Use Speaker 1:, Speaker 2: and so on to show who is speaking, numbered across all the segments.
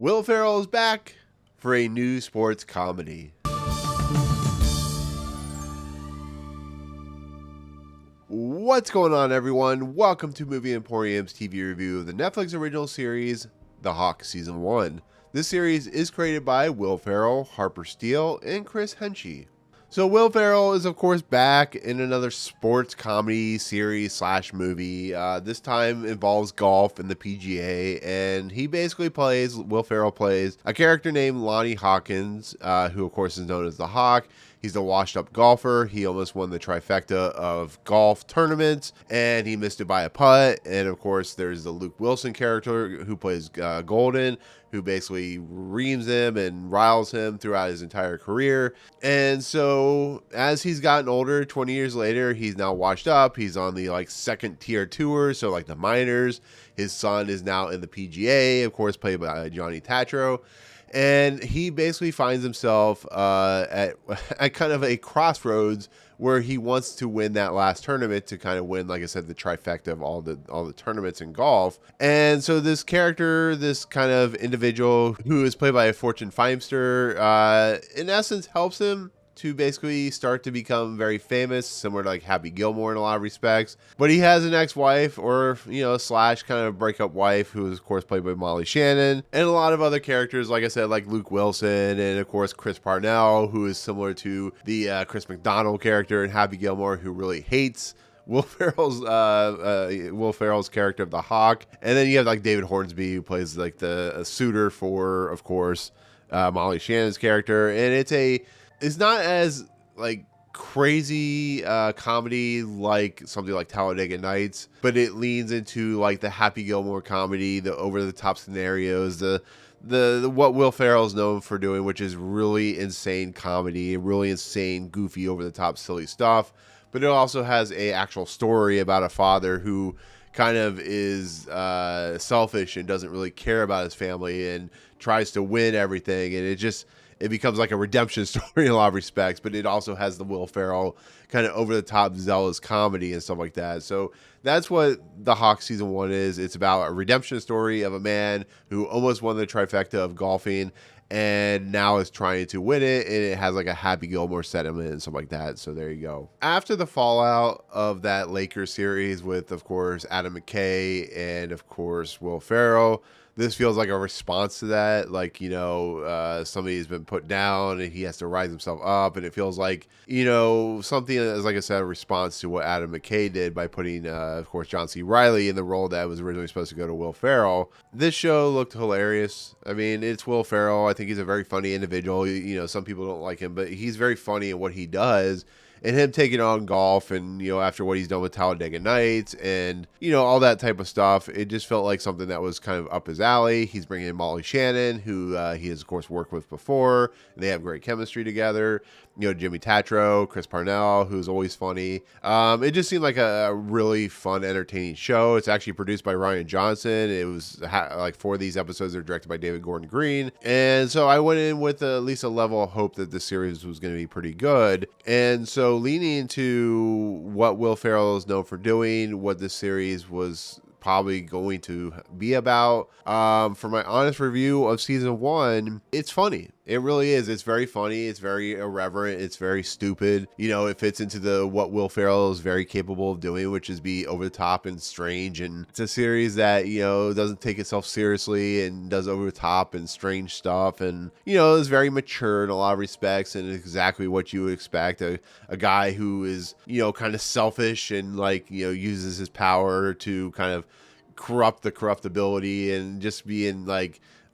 Speaker 1: Will Ferrell is back for a new sports comedy. What's going on, everyone? Welcome to Movie Emporium's TV review of the Netflix original series, The Hawk Season 1. This series is created by Will Ferrell, Harper, Steele, and Chris Henchy. So Will Ferrell is, of course, back in another sports comedy series slash movie. This time involves golf and the PGA, and Will Ferrell plays a character named Lonnie Hawkins, who, of course, is known as the Hawk. He's a washed-up golfer. He almost won the trifecta of golf tournaments, and he missed it by a putt. And, of course, there's the Luke Wilson character who plays Golden, who basically reams him and riles him throughout his entire career. And so as he's gotten older, 20 years later, he's now washed up. He's on the second tier tour, so the minors. His son is now in the PGA, of course, played by Johnny Tatro. And he basically finds himself at kind of a crossroads where he wants to win that last tournament to kind of win, like I said, the trifecta of all the tournaments in golf. And so this character, this kind of individual who is played by a Fortune Feimster, in essence helps him to basically start to become very famous, similar to Happy Gilmore in a lot of respects. But he has an ex-wife, or, slash kind of breakup wife, who is, of course, played by Shannon, and a lot of other characters, like I said, like Luke Wilson, and, of course, Chris Parnell, who is similar to the Chris McDonald character in Happy Gilmore, who really hates Will Ferrell's character of the Hawk. And then you have David Hornsby, who plays the suitor for, of course, Molly Shannon's character. And it's not as crazy comedy like something like Talladega Nights, but it leans into the Happy Gilmore comedy, the over the top scenarios, the what Will Ferrell is known for doing, which is really insane comedy, really insane, goofy, over the top, silly stuff. But it also has a actual story about a father who kind of is selfish and doesn't really care about his family and tries to win everything, and it becomes like a redemption story in a lot of respects, but it also has the Will Ferrell kind of over-the-top zealous comedy and stuff like that. So that's what The Hawk Season 1 is. It's about a redemption story of a man who almost won the trifecta of golfing and now is trying to win it, and it has a Happy Gilmore sentiment and stuff like that. So there you go. After the fallout of that Lakers series with, of course, Adam McKay and, of course, Will Ferrell, this feels like a response to that. Somebody's been put down and he has to rise himself up. And it feels like, something as, like I said, a response to what Adam McKay did by putting, of course, John C. Reilly in the role that was originally supposed to go to Will Ferrell. This show looked hilarious. I mean, it's Will Ferrell. I think he's a very funny individual. Some people don't like him, but he's very funny in what he does. And him taking on golf and, after what he's done with Talladega Nights and, all that type of stuff, it just felt like something that was kind of up his alley. He's bringing in Molly Shannon, who he has, of course, worked with before. And they have great chemistry together. Jimmy Tatro, Chris Parnell, who's always funny. It just seemed like a really fun, entertaining show. It's actually produced by Ryan Johnson. It was 4 of these episodes are directed by David Gordon Green. And so I went in with at least a level of hope that this series was going to be pretty good. And so leaning into what Will Ferrell is known for doing, what this series was probably going to be about, for my honest review of season 1, it's funny. It really is. It's very funny. It's very irreverent. It's very stupid. It fits into what Will Ferrell is very capable of doing, which is be over the top and strange. And it's a series that, doesn't take itself seriously and does over the top and strange stuff. And, is very mature in a lot of respects and exactly what you would expect. A guy who is, kind of selfish and uses his power to kind of corrupt the corruptibility and just being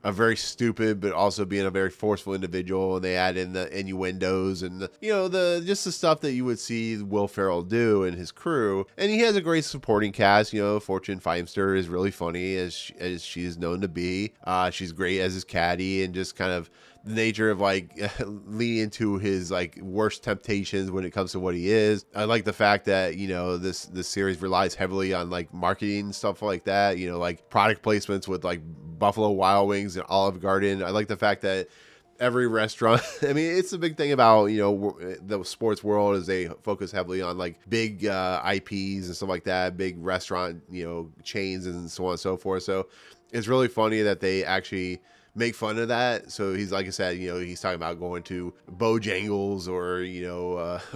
Speaker 1: a very stupid, but also being a very forceful individual. And they add in the innuendos and the stuff that you would see Will Ferrell do and his crew. And he has a great supporting cast. Fortune Feimster is really funny as she is known to be. She's great as his caddy, and just kind of the nature of leaning into his worst temptations when it comes to what he is. I like the fact that this series relies heavily on marketing stuff like that, product placements with Buffalo Wild Wings and Olive Garden. I like the fact that every restaurant, I mean, it's a big thing about, the sports world is they focus heavily on big IPs and stuff like that, big restaurant, chains and so on and so forth. So it's really funny that they actually make fun of that. So he's, like I said, he's talking about going to Bojangles or,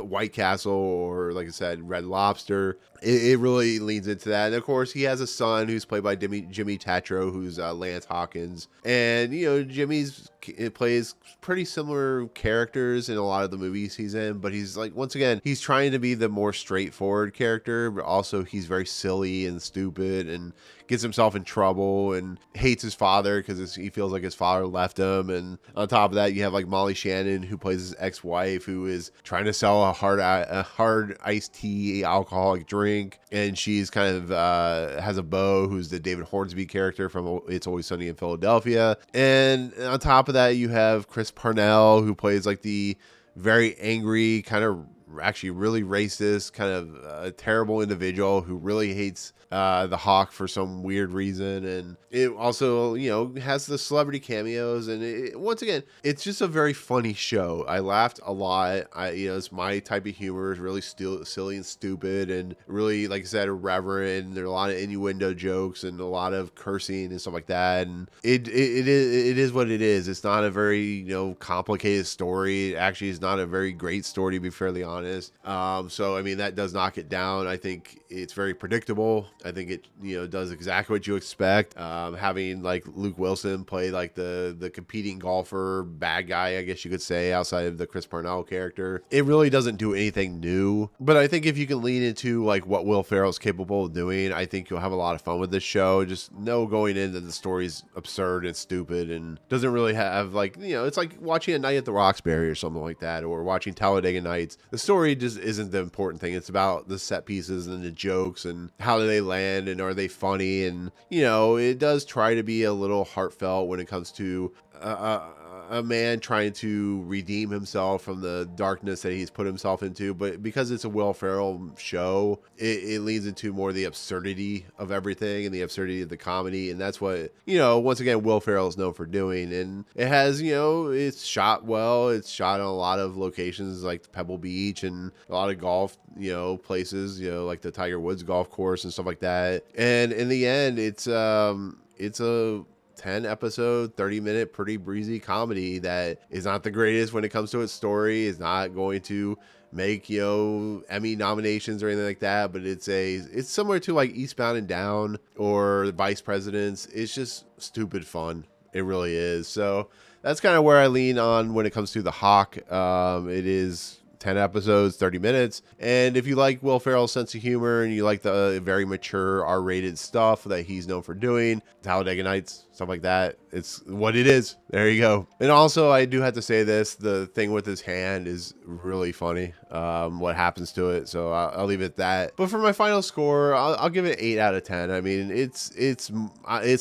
Speaker 1: White Castle or, like I said, Red Lobster. It really leans into that. And of course, he has a son who's played by Jimmy Tatro, who's Lance Hawkins. And, Jimmy's plays pretty similar characters in a lot of the movies he's in, but he's like, once again, he's trying to be the more straightforward character, but also he's very silly and stupid and gets himself in trouble and hates his father because he feels like his father left him. And on top of that, you have like Molly Shannon, who plays his ex-wife, who is trying to sell a hard iced tea alcoholic drink, and she's kind of has a beau who's the David Hornsby character from It's Always Sunny in Philadelphia. And on top of that, you have Chris Parnell, who plays like the very angry, kind of actually really racist, kind of a terrible individual who really hates the Hawk for some weird reason. And it also, has the celebrity cameos. And once again, it's just a very funny show. I laughed a lot. It's my type of humor. It's really silly and stupid and really, like I said, irreverent. And there are a lot of innuendo jokes and a lot of cursing and stuff like that. And it is what it is. It's not a very, complicated story. It actually is not a very great story, to be fairly honest. So, I mean, that does knock it down. I think it's very predictable. I think it, does exactly what you expect. Having like Luke Wilson play like the competing golfer bad guy, I guess you could say, outside of the Chris Parnell character, it really doesn't do anything new. But I think if you can lean into like what Will Ferrell is capable of doing, I think you'll have a lot of fun with this show. Just know going in that the story's absurd and stupid and doesn't really have like, it's like watching A Night at the Roxbury or something like that, or watching Talladega Nights. The story just isn't the important thing. It's about the set pieces and the jokes and how do they land and are they funny. And it does try to be a little heartfelt when it comes to a man trying to redeem himself from the darkness that he's put himself into. But because it's a Will Ferrell show, it leads into more the absurdity of everything and the absurdity of the comedy. And that's what, once again, Will Ferrell is known for doing. And it has, it's shot well. It's shot on a lot of locations like Pebble Beach and a lot of golf, places, like the Tiger Woods golf course and stuff like that. And in the end, it's a 10 episode, 30-minute, pretty breezy comedy that is not the greatest when it comes to its story. Is not going to make, Emmy nominations or anything like that, but it's similar to like Eastbound and Down or Vice Presidents. It's just stupid fun. It really is. So that's kind of where I lean on when it comes to The Hawk. It is 10 episodes, 30 minutes. And if you like Will Ferrell's sense of humor and you like the very mature R-rated stuff that he's known for doing, Talladega Nights, stuff like that, it's what it is. There you go. And also, I do have to say this, the thing with his hand is really funny, what happens to it. So I'll leave it at that. But for my final score, I'll give it 8 out of 10. I mean, it's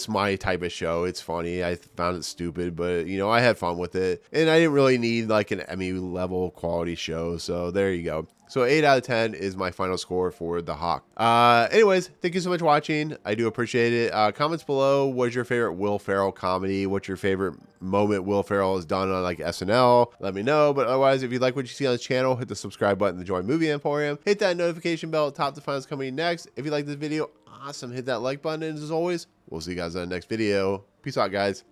Speaker 1: my type of show. It's funny. I found it stupid, but I had fun with it. And I didn't really need like an Emmy level quality show. So there you go. So 8 out of 10 is my final score for The Hawk. Anyways, thank you so much for watching. I do appreciate it. Comments below, what's your favorite Will Ferrell comedy? What's your favorite moment Will Ferrell has done on like SNL? Let me know. But otherwise, if you like what you see on this channel, hit the subscribe button to join Movie Emporium. Hit that notification bell, top to find what's coming next. If you like this video, awesome. Hit that like button. And as always, we'll see you guys on the next video. Peace out, guys.